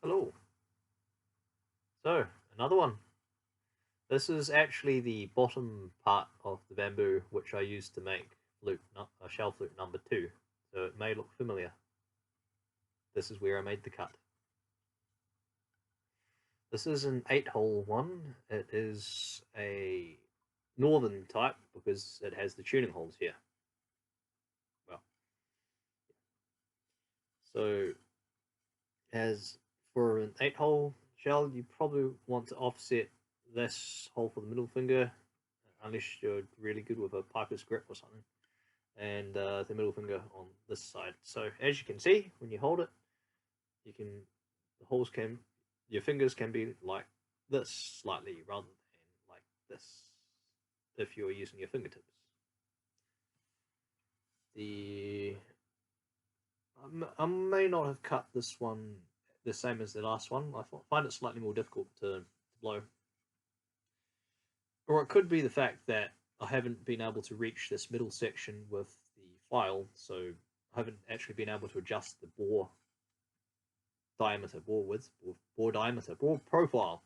Hello. So, another one. This is actually the bottom part of the bamboo which I used to make shell flute number 2. So it may look familiar. This is where I made the cut. This is an 8-hole one. It is a northern type because it has the tuning holes here. Well, so as for an 8-hole shell, you probably want to offset this hole for the middle finger, unless you're really good with a piper's grip or something, and the middle finger on this side. So as you can see, when you hold it, the holes can, your fingers can be like this slightly rather than like this if you're using your fingertips. The I may not have cut this one the same as the last one. I find it slightly more difficult to blow. Or it could be the fact that I haven't been able to reach this middle section with the file, so I haven't actually been able to adjust the bore diameter, bore width, bore diameter, bore profile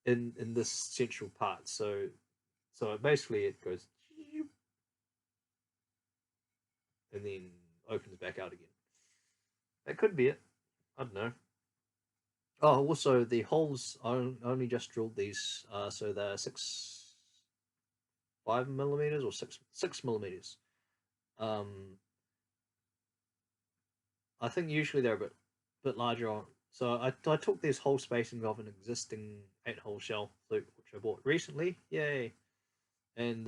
in this central part. So basically it goes and then opens back out again. That could be it. I don't know. Oh, also the holes, I only just drilled these, so they're 5 millimeters or 6 millimeters. I think usually they're a bit larger. So I took these hole spacings of an existing 8-hole shell flute which I bought recently. Yay! And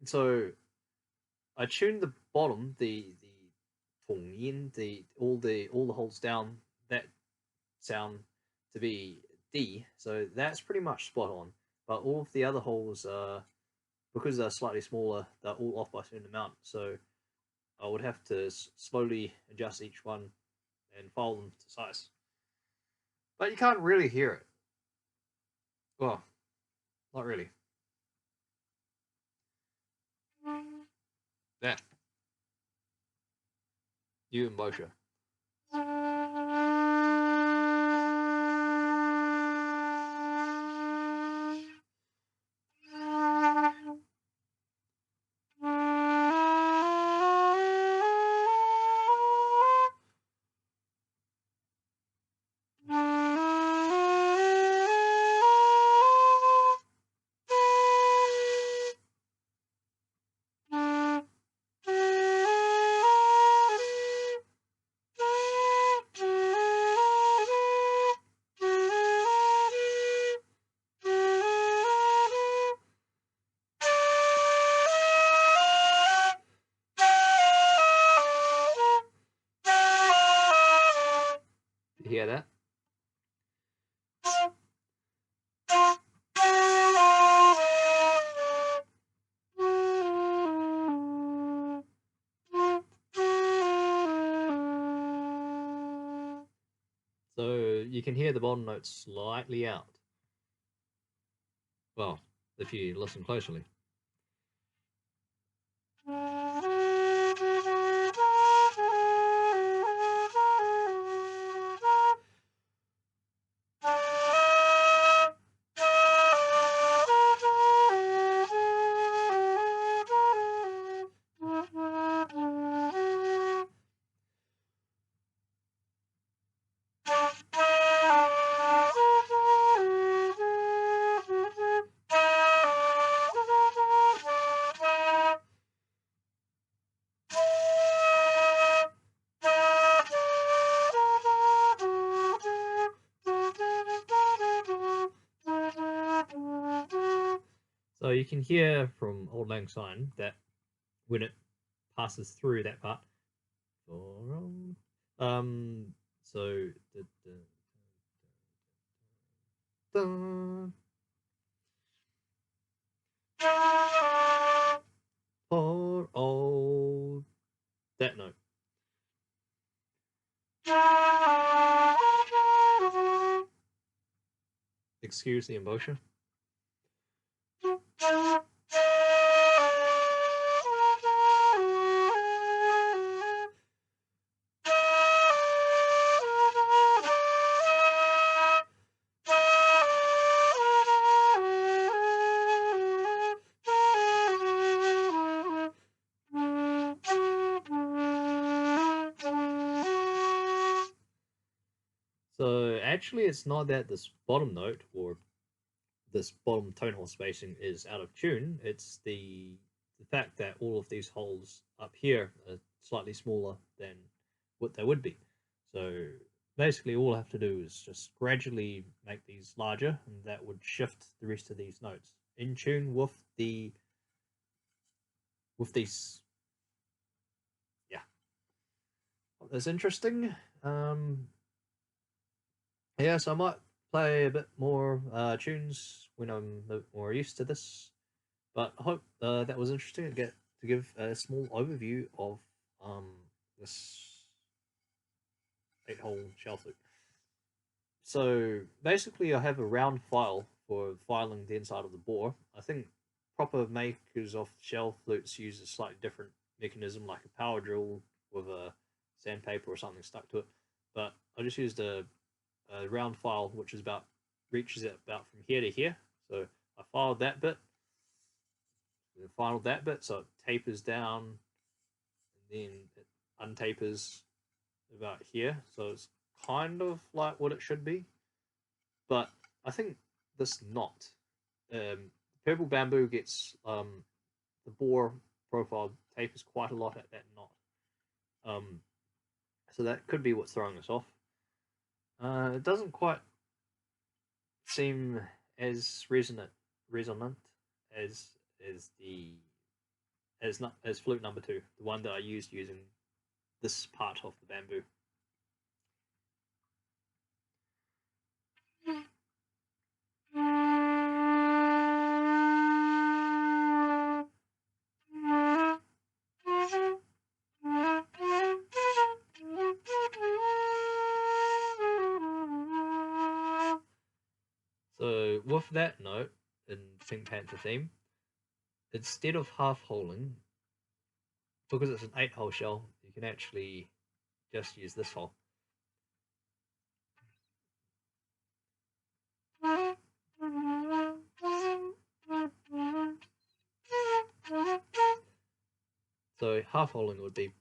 so I tuned the bottom, the tong yin, all the holes down that sound to be D. So that's pretty much spot on. But all of the other holes, because they're slightly smaller, they're all off by a certain amount. So I would have to slowly adjust each one and file them to size. But you can't really hear it. Well, not really. That. You embouchure. You hear that? So you can hear the bottom notes slightly out. Well, if you listen closely. So you can hear from Auld Lang Syne that when it passes through that part, so for old, that note. Excuse the embouchure. So actually, it's not that this bottom note or this bottom tone hole spacing is out of tune. It's the fact that all of these holes up here are slightly smaller than what they would be. So basically, all I have to do is just gradually make these larger, and that would shift the rest of these notes in tune with these. Yeah, that's interesting. Yeah, so I might play a bit more tunes when I'm a bit more used to this. But I hope that was interesting to give a small overview of um, this 8-hole shell flute. So basically, I have a round file for filing the inside of the bore. I think proper makers of shell flutes use a slightly different mechanism, like a power drill with a sandpaper or something stuck to it. But I just used a round file, which is about reaches it about from here to here. So I filed that bit, and filed that bit, so it tapers down, and then it untapers about here. So it's kind of like what it should be. But I think this knot, purple bamboo gets the bore profile tapers quite a lot at that knot. Um, so that could be what's throwing us off. It doesn't quite seem as resonant as as the as not as flute number two, the one that I used using this part of the bamboo. So with that note in Pink Panther theme, instead of half holing, because it's an 8-hole shell, you can actually just use this hole. So half holing would be.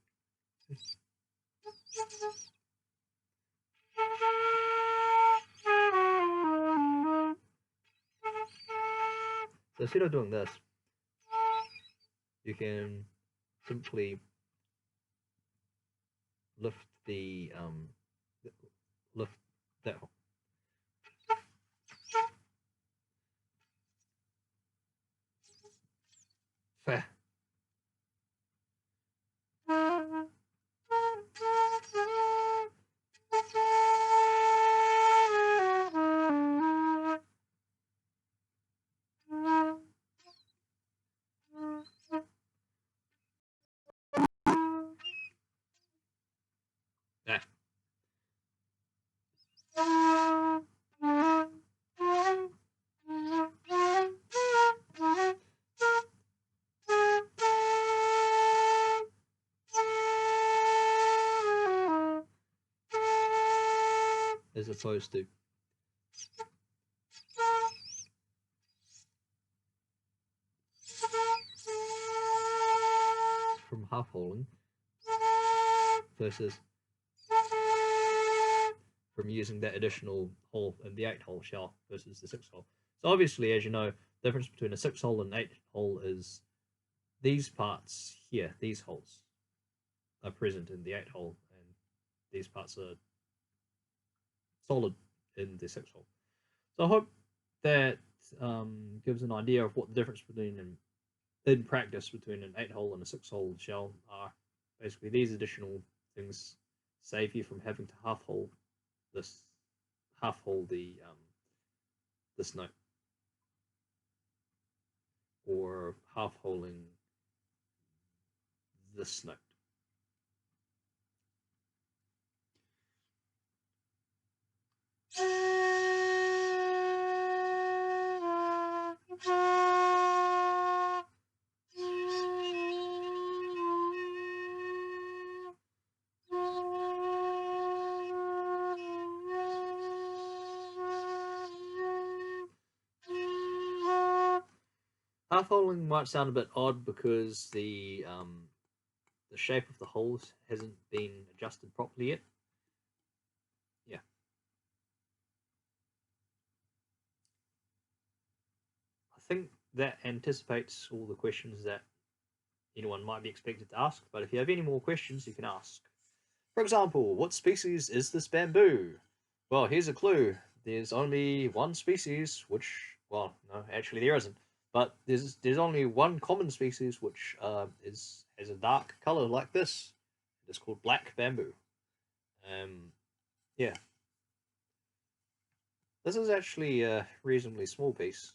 So instead of doing this, you can simply lift the lift that hole. Fair. Yeah. As opposed to from half holing versus from using that additional hole in the 8-hole shell versus the 6-hole. So obviously, as you know, the difference between a 6-hole and 8-hole is these parts here, these holes, are present in the 8-hole, and these parts are solid in the 6-hole. So I hope that gives an idea of what the difference between in practice between an 8-hole and a 6-hole shell are. Basically, these additional things save you from having to this half hole the this note, or half holing this note. Half holing might sound a bit odd because the shape of the holes hasn't been adjusted properly yet. Yeah. think that anticipates all the questions that anyone might be expected to ask. But if you have any more questions, you can ask. For example, what species is this bamboo? Well, here's a clue. There's only one species, which, well, no, actually there isn't. But there's only one common species which has a dark color like this. It's called black bamboo. Yeah, this is actually a reasonably small piece.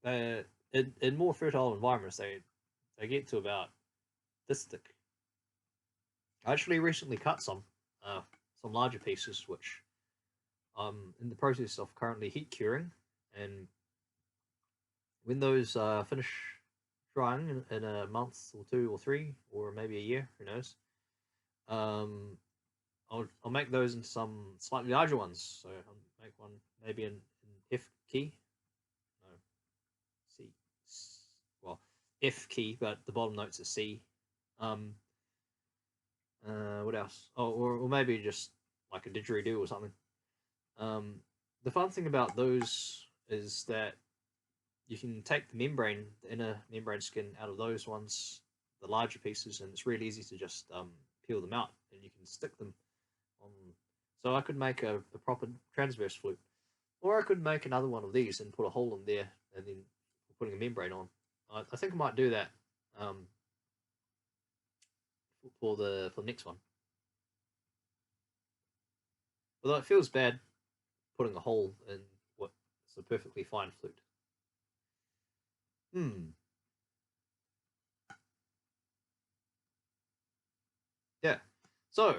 In more fertile environments, they get to about this thick. I actually recently cut some larger pieces, which I'm in the process of currently heat curing, and when those finish drying in a month or two or three or maybe a year, who knows, um, I'll make those into some slightly larger ones. So I'll make one maybe in F key, no C, well F key, but the bottom note's a C. Um, what else? Oh, or maybe just like a didgeridoo or something. Um, the fun thing about those is that you can take the membrane, the inner membrane skin out of those ones, the larger pieces, and it's really easy to just peel them out, and you can stick them on. So I could make a proper transverse flute, or I could make another one of these and put a hole in there, and then putting a membrane on. I think I might do that um, for the next one. Although it feels bad putting a hole in what is a perfectly fine flute. Hmm. Yeah. So,